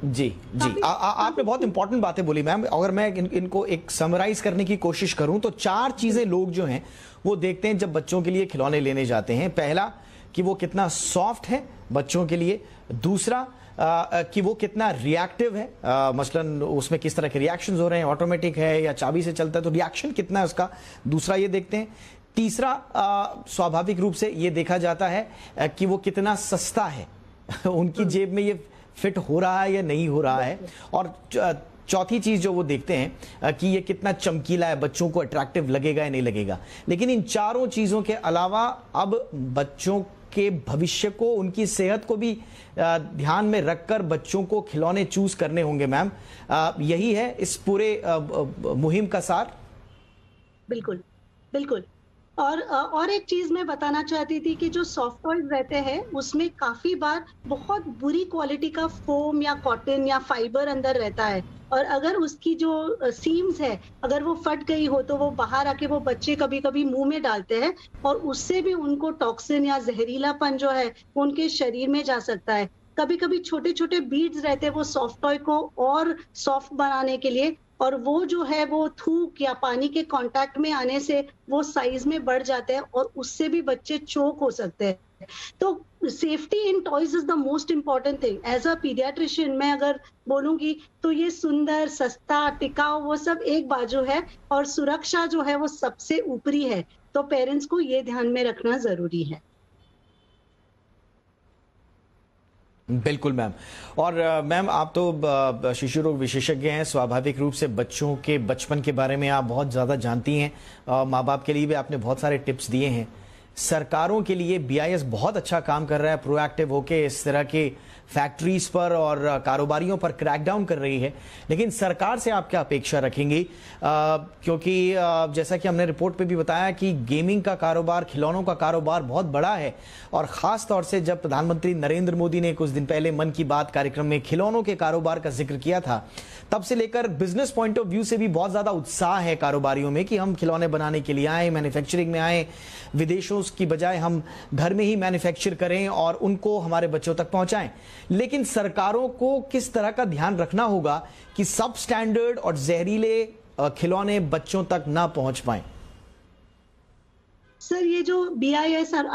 जी जी, आपने बहुत इंपॉर्टेंट बातें बोली मैम। अगर मैं इनको एक समराइज करने की कोशिश करूं तो 4 चीजें लोग जो हैं वो देखते हैं जब बच्चों के लिए खिलौने लेने जाते हैं। पहला कि वो कितना सॉफ्ट है बच्चों के लिए, दूसरा कि वो कितना रिएक्टिव है, मसलन उसमें किस तरह के रिएक्शंस हो रहे हैं, ऑटोमेटिक है या चाबी से चलता है तो रिएक्शन कितना है उसका, दूसरा ये देखते हैं। तीसरा स्वाभाविक रूप से ये देखा जाता है कि वो कितना सस्ता है उनकी जेब में ये फिट हो रहा है या नहीं हो रहा है, और चौथी चीज जो वो देखते हैं कि ये कितना चमकीला है, बच्चों को अट्रैक्टिव लगेगा या नहीं लगेगा। लेकिन इन चारों चीजों के अलावा अब बच्चों के भविष्य को, उनकी सेहत को भी ध्यान में रखकर बच्चों को खिलौने चूज करने होंगे मैम। यही है इस पूरे मुहिम का सार। बिल्कुल बिल्कुल। और एक चीज मैं बताना चाहती थी कि जो सॉफ्ट टॉयज रहते हैं उसमें काफी बार बहुत बुरी क्वालिटी का फोम या कॉटन या फाइबर अंदर रहता है, और अगर उसकी जो सीम्स है अगर वो फट गई हो तो वो बाहर आके वो बच्चे कभी कभी मुंह में डालते हैं और उससे भी उनको टॉक्सिन या जहरीलापन जो है उनके शरीर में जा सकता है। कभी कभी छोटे छोटे बीड्स रहते हैं वो सॉफ्ट टॉय को और सॉफ्ट बनाने के लिए, और वो जो है वो थूक या पानी के कांटेक्ट में आने से वो साइज में बढ़ जाते हैं और उससे भी बच्चे चोक हो सकते हैं। तो safety in toys is the most important thing. As a paediatrician मैं अगर बोलूंगी तो ये सुंदर, सस्ता, टिकाऊ वो सब एक बाजू है और सुरक्षा जो है वो सबसे ऊपरी है। तो पेरेंट्स को ये ध्यान में रखना जरूरी है। बिल्कुल मैम। और मैम आप तो शिशु रोग विशेषज्ञ हैं, स्वाभाविक रूप से बच्चों के बचपन के बारे में आप बहुत ज़्यादा जानती हैं। माँ बाप के लिए भी आपने बहुत सारे टिप्स दिए हैं। सरकारों के लिए BIS बहुत अच्छा काम कर रहा है, प्रोएक्टिव होके इस तरह के फैक्ट्रीज पर और कारोबारियों पर क्रैकडाउन कर रही है। लेकिन सरकार से आप क्या अपेक्षा रखेंगी, क्योंकि जैसा कि हमने रिपोर्ट पे भी बताया कि गेमिंग का कारोबार, खिलौनों का कारोबार बहुत बड़ा है, और खास तौर से जब प्रधानमंत्री नरेंद्र मोदी ने कुछ दिन पहले मन की बात कार्यक्रम में खिलौनों के कारोबार का जिक्र किया था, तब से लेकर बिजनेस पॉइंट ऑफ व्यू से भी बहुत ज्यादा उत्साह है कारोबारियों में कि हम खिलौने बनाने के लिए आए, मैन्युफैक्चरिंग में आए, विदेशों की बजाय हम घर में ही मैन्युफैक्चर करें और उनको हमारे बच्चों तक पहुंचाएं। लेकिन सरकारों को किस तरह का ध्यान रखना होगा कि सब स्टैंडर्ड और जहरीले खिलौने बच्चों तक ना पहुंच पाएं? सर, ये जो BIS और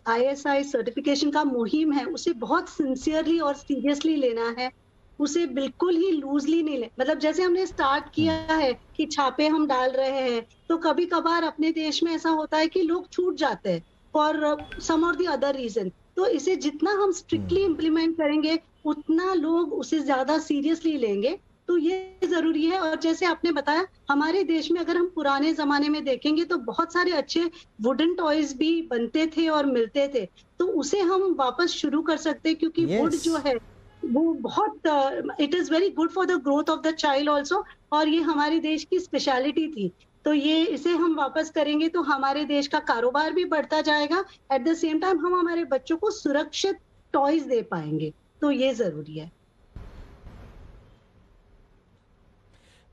ISI सर्टिफिकेशन का मुहिम है उसे बहुत सिंसियरली और सीरियसली लेना है। उसे बिल्कुल ही लूजली नहीं ले, मतलब जैसे हमने स्टार्ट किया है कि छापे हम डाल रहे हैं, तो कभी कभार अपने देश में ऐसा होता है कि लोग छूट जाते हैं फॉर सम और द अदर रीजन। तो इसे जितना हम स्ट्रिक्टली इम्प्लीमेंट करेंगे उतना लोग उसे ज्यादा सीरियसली लेंगे, तो ये जरूरी है। और जैसे आपने बताया, हमारे देश में अगर हम पुराने जमाने में देखेंगे तो बहुत सारे अच्छे वुडन टॉयज भी बनते थे और मिलते थे, तो उसे हम वापस शुरू कर सकते हैं, क्योंकि वुड जो है वो बहुत it is very good for the growth of the child also, और ये हमारे देश की स्पेशलिटी थी। तो ये इसे हम वापस करेंगे तो हमारे देश का कारोबार भी बढ़ता जाएगा, एट द सेम टाइम हम हमारे बच्चों को सुरक्षित टॉयज दे पाएंगे, तो ये जरूरी है।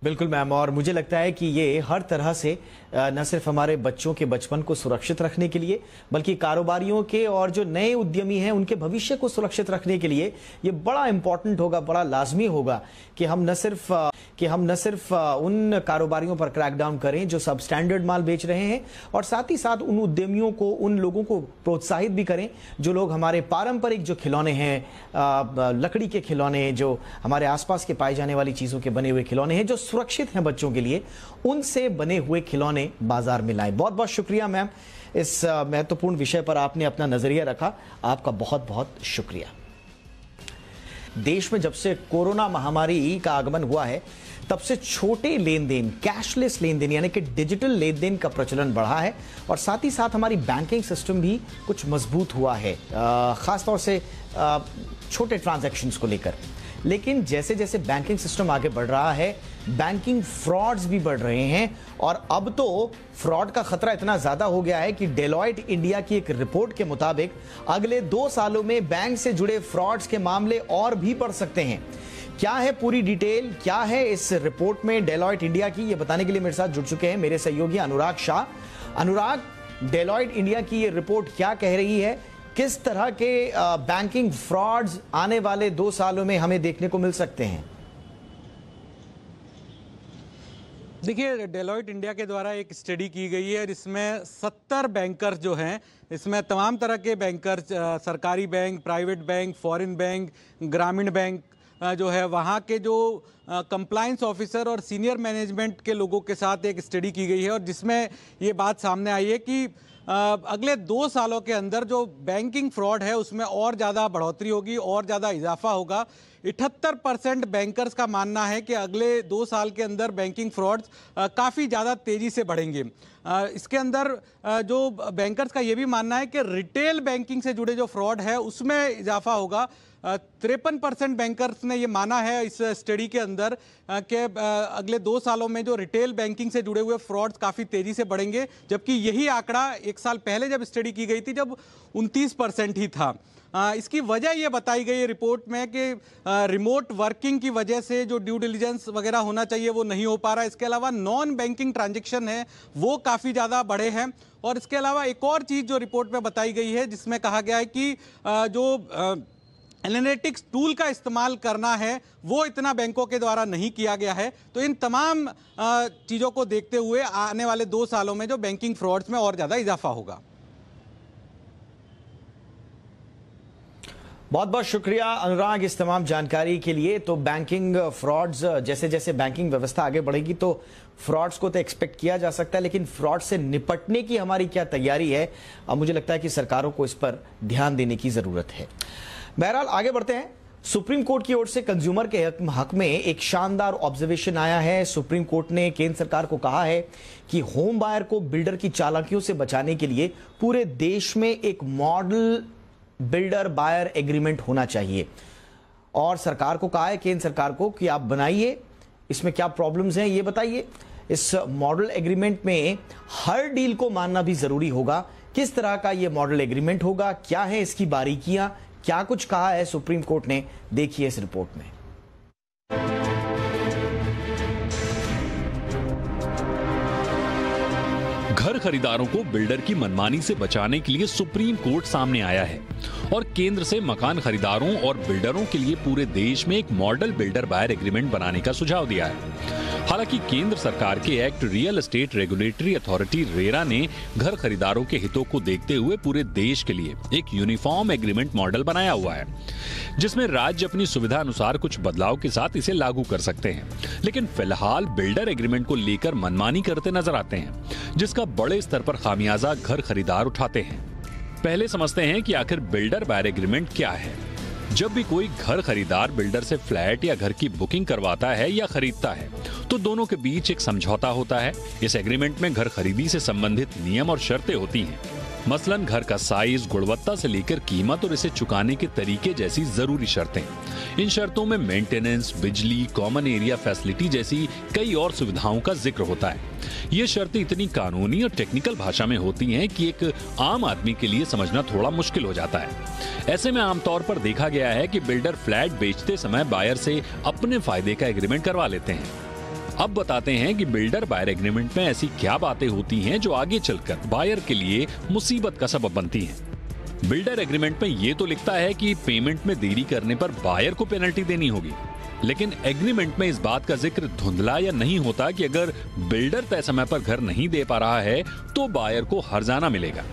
बिल्कुल मैम, और मुझे लगता है कि ये हर तरह से न सिर्फ हमारे बच्चों के बचपन को सुरक्षित रखने के लिए, बल्कि कारोबारियों के और जो नए उद्यमी हैं उनके भविष्य को सुरक्षित रखने के लिए ये बड़ा इंपॉर्टेंट होगा, बड़ा लाजमी होगा कि हम न सिर्फ उन कारोबारियों पर क्रैकडाउन करें जो सब स्टैंडर्ड माल बेच रहे हैं, और साथ ही साथ उन उद्यमियों को, उन लोगों को प्रोत्साहित भी करें जो लोग हमारे पारंपरिक जो खिलौने हैं, लकड़ी के खिलौने, जो हमारे आसपास के पाई जाने वाली चीजों के बने हुए खिलौने हैं जो सुरक्षित हैं बच्चों के लिए, उनसे बने हुए खिलौने बाजार में लाएं। बहुत बहुत शुक्रिया मैम, इस महत्वपूर्ण विषय पर आपने अपना नजरिया रखा, आपका बहुत बहुत शुक्रिया। देश में जब से कोरोना महामारी का आगमन हुआ है तब से छोटे लेन देन, कैशलेस लेन देन यानी कि डिजिटल लेन देन का प्रचलन बढ़ा है, और साथ ही साथ हमारी बैंकिंग सिस्टम भी कुछ मजबूत हुआ है, खासतौर से छोटे ट्रांजैक्शंस को लेकर। लेकिन जैसे जैसे बैंकिंग सिस्टम आगे बढ़ रहा है, बैंकिंग फ्रॉड्स भी बढ़ रहे हैं और अब तो फ्रॉड का खतरा इतना ज्यादा हो गया है कि डेलॉयट इंडिया की एक रिपोर्ट के मुताबिक अगले 2 सालों में बैंक से जुड़े फ्रॉड्स के मामले और भी बढ़ सकते हैं। क्या है पूरी डिटेल, क्या है इस रिपोर्ट में डेलॉयट इंडिया की, ये बताने के लिए मेरे साथ जुड़ चुके हैं मेरे सहयोगी अनुराग शाह। अनुराग, डेलॉयट इंडिया की ये रिपोर्ट क्या कह रही है? किस तरह के बैंकिंग फ्रॉड्स आने वाले 2 सालों में हमें देखने को मिल सकते हैं? देखिए, डेलॉयट इंडिया के द्वारा एक स्टडी की गई है, इसमें 70 बैंकर्स जो हैं, इसमें तमाम तरह के बैंकर्स, सरकारी bank, private bank, foreign bank, ग्रामीण बैंक जो है, वहाँ के जो कंप्लायंस ऑफिसर और सीनियर मैनेजमेंट के लोगों के साथ एक स्टडी की गई है और जिसमें ये बात सामने आई है कि अगले 2 सालों के अंदर जो बैंकिंग फ्रॉड है उसमें और ज़्यादा बढ़ोतरी होगी और ज़्यादा इजाफा होगा। 78% बैंकर्स का मानना है कि अगले 2 साल के अंदर बैंकिंग फ्रॉड्स काफ़ी ज़्यादा तेज़ी से बढ़ेंगे। इसके अंदर जो बैंकर्स का ये भी मानना है कि रिटेल बैंकिंग से जुड़े जो फ्रॉड है उसमें इजाफा होगा। 53% बैंकर्स ने ये माना है इस स्टडी के अंदर कि अगले 2 सालों में जो रिटेल बैंकिंग से जुड़े हुए फ्रॉड्स काफ़ी तेज़ी से बढ़ेंगे, जबकि यही आंकड़ा 1 साल पहले जब स्टडी की गई थी जब 29% ही था। इसकी वजह ये बताई गई है रिपोर्ट में कि रिमोट वर्किंग की वजह से जो ड्यू डिलिजेंस वगैरह होना चाहिए वो नहीं हो पा रहा है। इसके अलावा नॉन बैंकिंग ट्रांजैक्शन है वो काफ़ी ज़्यादा बढ़े हैं और इसके अलावा एक और चीज़ जो रिपोर्ट में बताई गई है जिसमें कहा गया है कि जो एनालिटिक्स टूल का इस्तेमाल करना है वो इतना बैंकों के द्वारा नहीं किया गया है। तो इन तमाम चीज़ों को देखते हुए आने वाले 2 सालों में जो बैंकिंग फ्रॉड्स में और ज़्यादा इजाफा होगा। बहुत बहुत शुक्रिया अनुराग इस तमाम जानकारी के लिए। तो बैंकिंग फ्रॉड्स, जैसे जैसे बैंकिंग व्यवस्था आगे बढ़ेगी तो फ्रॉड्स को तो एक्सपेक्ट किया जा सकता है, लेकिन फ्रॉड से निपटने की हमारी क्या तैयारी है, अब मुझे लगता है कि सरकारों को इस पर ध्यान देने की जरूरत है। बहरहाल आगे बढ़ते हैं। सुप्रीम कोर्ट की ओर से कंज्यूमर के हक में एक शानदार ऑब्जर्वेशन आया है। सुप्रीम कोर्ट ने केंद्र सरकार को कहा है कि होम बायर को बिल्डर की चालाकियों से बचाने के लिए पूरे देश में एक मॉडल बिल्डर बायर एग्रीमेंट होना चाहिए और सरकार को कहा है, केंद्र सरकार को, कि आप बनाइए, इसमें क्या प्रॉब्लम्स हैं ये बताइए। इस मॉडल एग्रीमेंट में हर डील को मानना भी जरूरी होगा। किस तरह का ये मॉडल एग्रीमेंट होगा, क्या है इसकी बारीकियां, क्या कुछ कहा है सुप्रीम कोर्ट ने, देखिए इस रिपोर्ट में। घर खरीदारों को बिल्डर की मनमानी से बचाने के लिए सुप्रीम कोर्ट सामने आया है और केंद्र से मकान खरीदारों और बिल्डरों के लिए पूरे देश में एक मॉडल बिल्डर बायर एग्रीमेंट बनाने का सुझाव दिया है। हालांकि केंद्र सरकार के act real estate regulatory authority RERA ने घर खरीदारों के हितों को देखते हुए पूरे देश के लिए एक यूनिफॉर्म एग्रीमेंट मॉडल बनाया हुआ है, जिसमें राज्य अपनी सुविधा अनुसार कुछ बदलाव के साथ इसे लागू कर सकते हैं। लेकिन फिलहाल बिल्डर एग्रीमेंट को लेकर मनमानी करते नजर आते हैं, जिसका बड़े स्तर पर खामियाजा घर खरीदार उठाते हैं। पहले समझते हैं कि आखिर बिल्डर बायर एग्रीमेंट क्या है। जब भी कोई घर खरीदार बिल्डर से फ्लैट या घर की बुकिंग करवाता है या खरीदता है तो दोनों के बीच एक समझौता होता है। इस एग्रीमेंट में घर खरीदी से संबंधित नियम और शर्तें होती हैं, मसलन घर का साइज, गुणवत्ता से लेकर कीमत और इसे चुकाने के तरीके जैसी जरूरी शर्तें। इन शर्तों में मेंटेनेंस, बिजली, कॉमन एरिया फैसिलिटी जैसी कई और सुविधाओं का जिक्र होता है। ये शर्तें इतनी कानूनी और टेक्निकल भाषा में होती हैं कि एक आम आदमी के लिए समझना थोड़ा मुश्किल हो जाता है। ऐसे में आमतौर पर देखा गया है कि बिल्डर फ्लैट बेचते समय बायर से अपने फायदे का एग्रीमेंट करवा लेते हैं। अब बताते हैं कि बिल्डर बायर एग्रीमेंट में ऐसी क्या बातें होती हैं जो आगे चलकर बायर के लिए मुसीबत का सबब बनती हैं। बिल्डर एग्रीमेंट में ये तो लिखता है कि पेमेंट में देरी करने पर बायर को पेनल्टी देनी होगी, लेकिन एग्रीमेंट में इस बात का जिक्र धुंधला या नहीं होता कि अगर बिल्डर तय समय पर घर नहीं दे पा रहा है तो बायर को हर्जाना मिलेगा।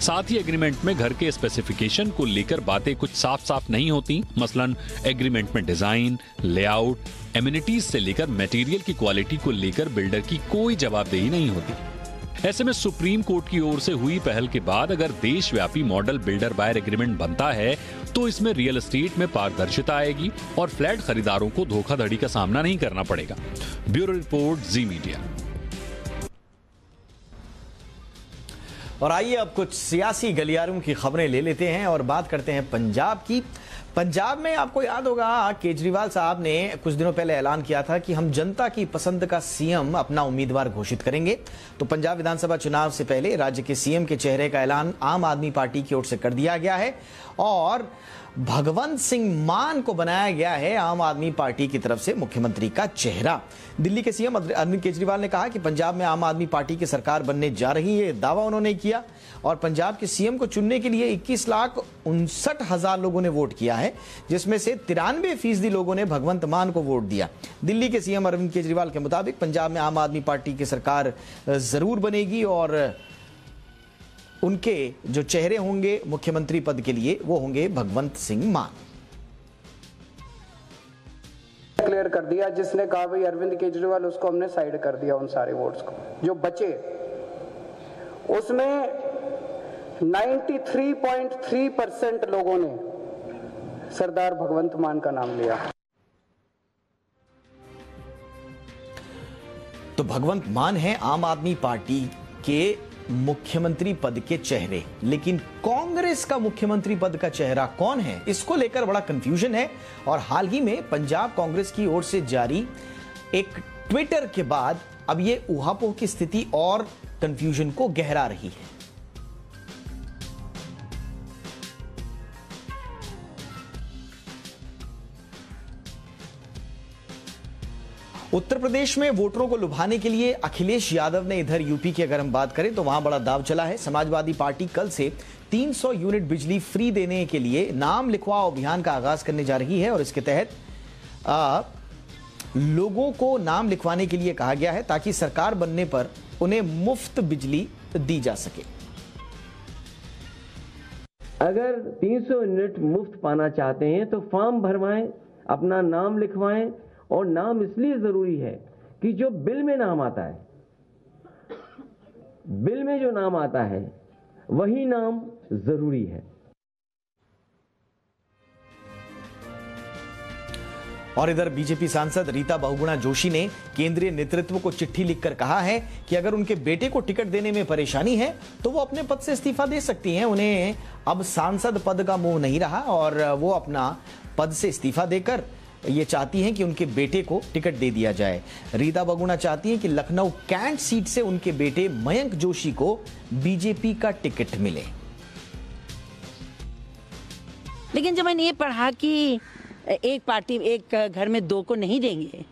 साथ ही एग्रीमेंट में घर के स्पेसिफिकेशन को लेकर बातें कुछ साफ साफ नहीं होती, मसलन एग्रीमेंट में डिजाइन, लेआउट, एमिनिटीज से लेकर मटेरियल की क्वालिटी को लेकर बिल्डर की कोई जवाबदेही नहीं होती। ऐसे में सुप्रीम कोर्ट की ओर से हुई पहल के बाद अगर देशव्यापी मॉडल बिल्डर बायर एग्रीमेंट बनता है तो इसमें रियल एस्टेट में पारदर्शिता आएगी और फ्लैट खरीदारों को धोखाधड़ी का सामना नहीं करना पड़ेगा। ब्यूरो रिपोर्ट, जी मीडिया। और आइए अब कुछ सियासी गलियारों की खबरें ले लेते हैं और बात करते हैं पंजाब की। पंजाब में आपको याद होगा केजरीवाल साहब ने कुछ दिनों पहले ऐलान किया था कि हम जनता की पसंद का सीएम अपना उम्मीदवार घोषित करेंगे। तो पंजाब विधानसभा चुनाव से पहले राज्य के सीएम के चेहरे का ऐलान आम आदमी पार्टी की ओर से कर दिया गया है और भगवंत सिंह मान को बनाया गया है आम आदमी पार्टी की तरफ से मुख्यमंत्री का चेहरा। दिल्ली के सीएम अरविंद केजरीवाल ने कहा कि पंजाब में आम आदमी पार्टी की सरकार बनने जा रही है, दावा उन्होंने किया। और पंजाब के सीएम को चुनने के लिए 21,59,000 लोगों ने वोट किया है, जिसमें से 93% लोगों ने भगवंत मान को वोट दिया। दिल्ली के सीएम अरविंद केजरीवाल के मुताबिक पंजाब में आम आदमी पार्टी की सरकार जरूर बनेगी और उनके जो चेहरे होंगे मुख्यमंत्री पद के लिए वो होंगे भगवंत सिंह मान। क्लियर कर दिया, जिसने कहा भाई अरविंद केजरीवाल, उसको हमने साइड कर दिया। उन सारे वोट्स को जो बचे उसमें 93.3% लोगों ने सरदार भगवंत मान का नाम लिया। तो भगवंत मान है आम आदमी पार्टी के मुख्यमंत्री पद के चेहरे, लेकिन कांग्रेस का मुख्यमंत्री पद का चेहरा कौन है, इसको लेकर बड़ा कंफ्यूजन है। और हाल ही में पंजाब कांग्रेस की ओर से जारी एक ट्विटर के बाद अब ये ऊहापोह की स्थिति और कंफ्यूजन को गहरा रही है। उत्तर प्रदेश में वोटरों को लुभाने के लिए अखिलेश यादव ने इधर यूपी की अगर हम बात करें तो वहां बड़ा दांव चला है। समाजवादी पार्टी कल से 300 यूनिट बिजली फ्री देने के लिए नाम लिखवाओ अभियान का आगाज करने जा रही है और इसके तहत लोगों को नाम लिखवाने के लिए कहा गया है ताकि सरकार बनने पर उन्हें मुफ्त बिजली दी जा सके। अगर 300 यूनिट मुफ्त पाना चाहते हैं तो फॉर्म भरवाएं, अपना नाम लिखवाएं। और नाम इसलिए जरूरी है कि जो बिल में नाम आता है, बिल में जो नाम आता है वही नाम जरूरी है। और इधर बीजेपी सांसद रीता बहुगुणा जोशी ने केंद्रीय नेतृत्व को चिट्ठी लिखकर कहा है कि अगर उनके बेटे को टिकट देने में परेशानी है तो वो अपने पद से इस्तीफा दे सकती हैं। उन्हें अब सांसद पद का मोह नहीं रहा और वो अपना पद से इस्तीफा देकर ये चाहती हैं कि उनके बेटे को टिकट दे दिया जाए। रीता बहुगुणा चाहती हैं कि लखनऊ कैंट सीट से उनके बेटे मयंक जोशी को बीजेपी का टिकट मिले। लेकिन जब मैंने ये पढ़ा कि एक पार्टी एक घर में दो को नहीं देंगे,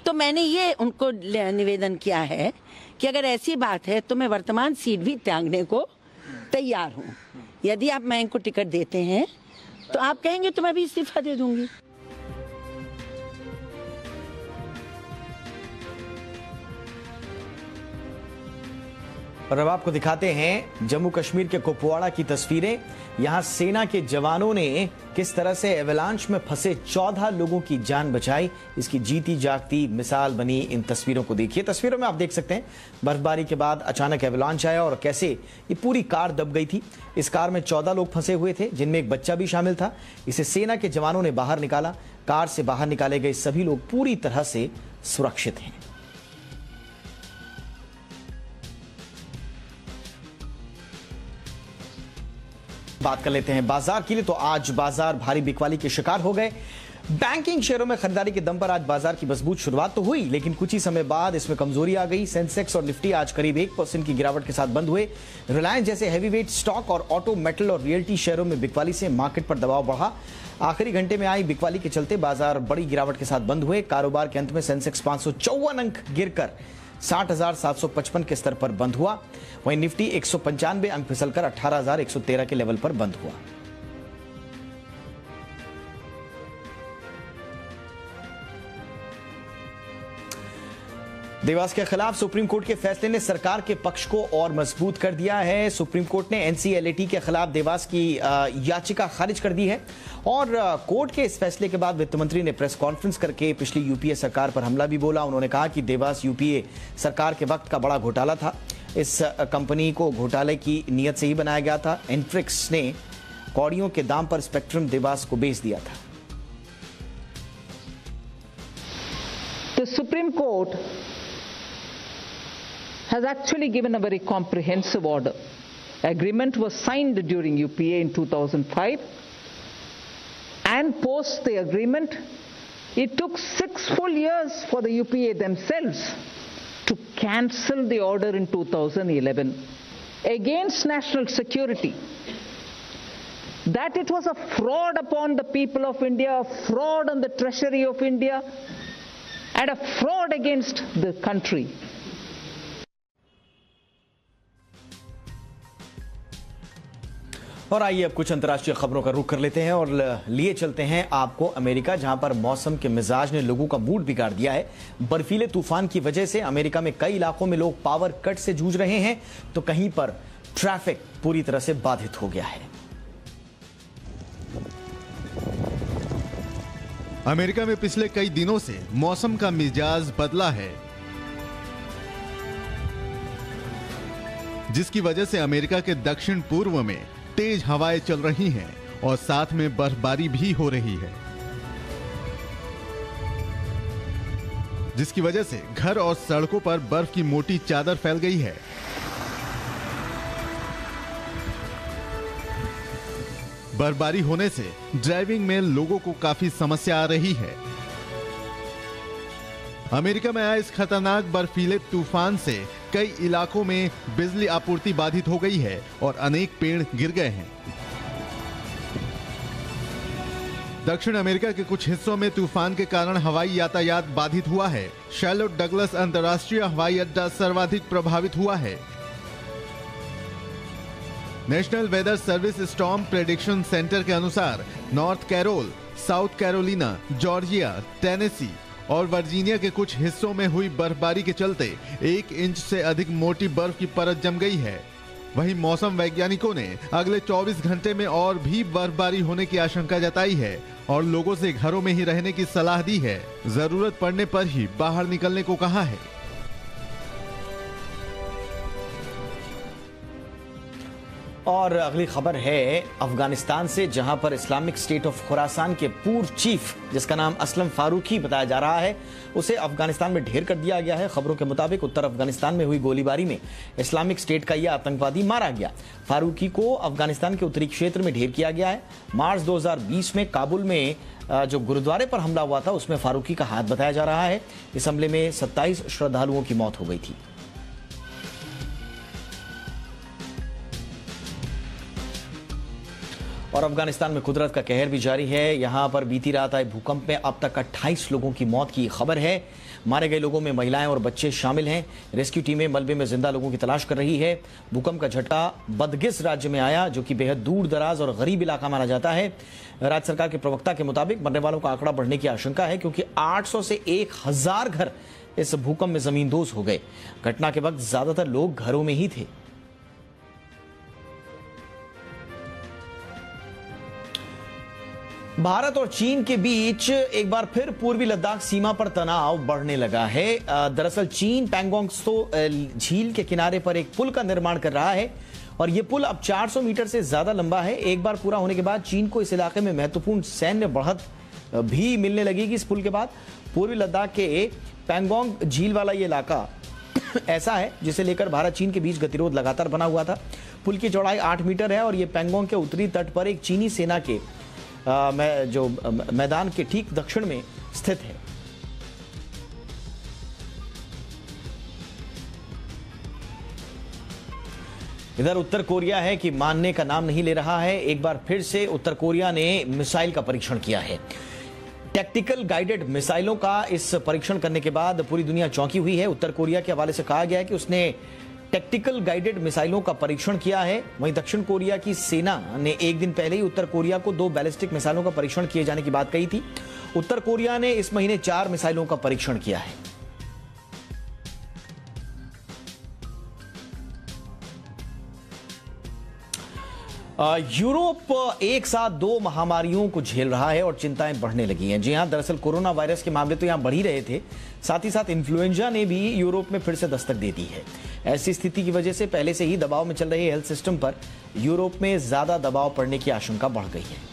तो मैंने ये उनको निवेदन किया है कि अगर ऐसी बात है तो मैं वर्तमान सीट भी त्यागने को तैयार हूं। यदि आप मयंक को टिकट देते हैं तो आप कहेंगे तो मैं भी इस्तीफा दे दूंगी। और अब आपको दिखाते हैं जम्मू कश्मीर के कुपवाड़ा की तस्वीरें। यहां सेना के जवानों ने किस तरह से एवलांच में फंसे 14 लोगों की जान बचाई, इसकी जीती जागती मिसाल बनी। इन तस्वीरों को देखिए। तस्वीरों में आप देख सकते हैं बर्फबारी के बाद अचानक एवलांच आया और कैसे ये पूरी कार दब गई थी। इस कार में 14 लोग फंसे हुए थे, जिनमें एक बच्चा भी शामिल था। इसे सेना के जवानों ने बाहर निकाला। कार से बाहर निकाले गए सभी लोग पूरी तरह से सुरक्षित हैं। बात कर लेते हैं बाजार की लिए। तो आज बाजार भारी बिकवाली के शिकार हो गए। बैंकिंग शेयरों में खरीदारी के दम पर आज बाजार की मजबूत शुरुआत तो हुई, लेकिन कुछ ही समय बाद इसमें कमजोरी आ गई। सेंसेक्स और निफ्टी आज करीब 1% की गिरावट के साथ बंद हुए। रिलायंस जैसे हैवीवेट स्टॉक और ऑटो, मेटल और रियल्टी शेयरों में बिकवाली से मार्केट पर दबाव बढ़ा। आखिरी घंटे में आई बिकवाली के चलते बाजार बड़ी गिरावट के साथ बंद हुए। कारोबार के अंत में सेंसेक्स 554 अंक गिरकर 60,755 के स्तर पर बंद हुआ। वहीं निफ्टी 195 अंक फिसलकर 18,113 के लेवल पर बंद हुआ। देवास के खिलाफ सुप्रीम कोर्ट के फैसले ने सरकार के पक्ष को और मजबूत कर दिया है। सुप्रीम कोर्ट ने एनसीएलटी के खिलाफ देवास की याचिका खारिज कर दी है और कोर्ट के इस फैसले के बाद वित्त मंत्री ने प्रेस कॉन्फ्रेंस करके पिछली यूपीए सरकार पर हमला भी बोला। उन्होंने कहा कि देवास यूपीए सरकार के वक्त का बड़ा घोटाला था। इस कंपनी को घोटाले की नीयत से ही बनाया गया था। एंट्रिक्स ने कौड़ियों के दाम पर स्पेक्ट्रम देवास को बेच दिया था। The Supreme Court has actually given a very comprehensive order. Agreement was signed during UPA in 2005 and post the agreement, it took 6 full years for the UPA themselves to cancel the order in 2011 against national security. That it was a fraud upon the people of India, a fraud on the treasury of India, and a fraud against the country. और आइए अब कुछ अंतर्राष्ट्रीय खबरों का रुख कर लेते हैं और लिए चलते हैं आपको अमेरिका, जहां पर मौसम के मिजाज ने लोगों का मूड बिगाड़ दिया है। बर्फीले तूफान की वजह से अमेरिका में कई इलाकों में लोग पावर कट से जूझ रहे हैं, तो कहीं पर ट्रैफिक पूरी तरह से बाधित हो गया है। अमेरिका में पिछले कई दिनों से मौसम का मिजाज बदला है, जिसकी वजह से अमेरिका के दक्षिण पूर्व में तेज हवाएं चल रही हैं और साथ में बर्फबारी भी हो रही है, जिसकी वजह से घर और सड़कों पर बर्फ की मोटी चादर फैल गई है। बर्फबारी होने से ड्राइविंग में लोगों को काफी समस्या आ रही है। अमेरिका में आए इस खतरनाक बर्फीले तूफान से कई इलाकों में बिजली आपूर्ति बाधित हो गई है और अनेक पेड़ गिर गए हैं। दक्षिण अमेरिका के कुछ हिस्सों में तूफान के कारण हवाई यातायात बाधित हुआ है। शैर्लोट डगलस अंतर्राष्ट्रीय हवाई अड्डा सर्वाधिक प्रभावित हुआ है। National Weather Service Storm Prediction Center के अनुसार North Carol, South Carolina, Georgia, Tennessee और वर्जीनिया के कुछ हिस्सों में हुई बर्फबारी के चलते 1 इंच से अधिक मोटी बर्फ की परत जम गई है। वहीं मौसम वैज्ञानिकों ने अगले 24 घंटे में और भी बर्फबारी होने की आशंका जताई है और लोगों से घरों में ही रहने की सलाह दी है। जरूरत पड़ने पर ही बाहर निकलने को कहा है। और अगली खबर है अफगानिस्तान से, जहां पर इस्लामिक स्टेट ऑफ खुरासान के पूर्व चीफ, जिसका नाम असलम फारूकी बताया जा रहा है, उसे अफगानिस्तान में ढेर कर दिया गया है। खबरों के मुताबिक उत्तर अफगानिस्तान में हुई गोलीबारी में इस्लामिक स्टेट का यह आतंकवादी मारा गया। फारूकी को अफगानिस्तान के उत्तरी क्षेत्र में ढेर किया गया है। मार्च 2020 में काबुल में जो गुरुद्वारे पर हमला हुआ था, उसमें फारूकी का हाथ बताया जा रहा है। इस हमले में 27 श्रद्धालुओं की मौत हो गई थी। और अफगानिस्तान में कुदरत का कहर भी जारी है। यहां पर बीती रात आए भूकंप में अब तक 28 लोगों की मौत की खबर है। मारे गए लोगों में महिलाएं और बच्चे शामिल हैं। रेस्क्यू टीमें मलबे में जिंदा लोगों की तलाश कर रही है। भूकंप का झटका बदगिस राज्य में आया, जो कि बेहद दूर दराज और गरीब इलाका माना जाता है। राज्य सरकार के प्रवक्ता के मुताबिक मरने वालों का आंकड़ा बढ़ने की आशंका है, क्योंकि 800 से 1000 घर इस भूकंप में जमींदोज हो गए। घटना के वक्त ज्यादातर लोग घरों में ही थे। भारत और चीन के बीच एक बार फिर पूर्वी लद्दाख सीमा पर तनाव बढ़ने लगा है। दरअसल चीन पैंगोंग त्सो झील के किनारे पर एक पुल का निर्माण कर रहा है और यह पुल अब 400 मीटर से ज्यादा लंबा है। एक बार पूरा होने के बाद चीन को इस इलाके में महत्वपूर्ण सैन्य बढ़त भी मिलने लगेगी। इस पुल के बाद पूर्वी लद्दाख के पैंगोंग झील वाला ये इलाका ऐसा है जिसे लेकर भारत चीन के बीच गतिरोध लगातार बना हुआ था। पुल की चौड़ाई 8 मीटर है और यह पैंगोंग के उत्तरी तट पर एक चीनी सेना के जो मैदान के ठीक दक्षिण में स्थित है। इधर उत्तर कोरिया है कि मानने का नाम नहीं ले रहा है। एक बार फिर से उत्तर कोरिया ने मिसाइल का परीक्षण किया है। टैक्टिकल गाइडेड मिसाइलों का इस परीक्षण करने के बाद पूरी दुनिया चौंकी हुई है। उत्तर कोरिया के हवाले से कहा गया है कि उसने टैक्टिकल गाइडेड मिसाइलों का परीक्षण किया है। वहीं दक्षिण कोरिया की सेना ने एक दिन पहले ही उत्तर कोरिया को 2 बैलिस्टिक मिसाइलों का परीक्षण किए जाने की बात कही थी। उत्तर कोरिया ने इस महीने 4 मिसाइलों का परीक्षण किया है। यूरोप एक साथ 2 महामारियों को झेल रहा है और चिंताएं बढ़ने लगी हैं। जी हां, दरअसल कोरोना वायरस के मामले तो यहां बढ़ ही रहे थे, साथ ही साथ इन्फ्लुएंजा ने भी यूरोप में फिर से दस्तक दे दी है। ऐसी स्थिति की वजह से पहले से ही दबाव में चल रहे हेल्थ सिस्टम पर यूरोप में ज्यादा दबाव पड़ने की आशंका बढ़ गई है।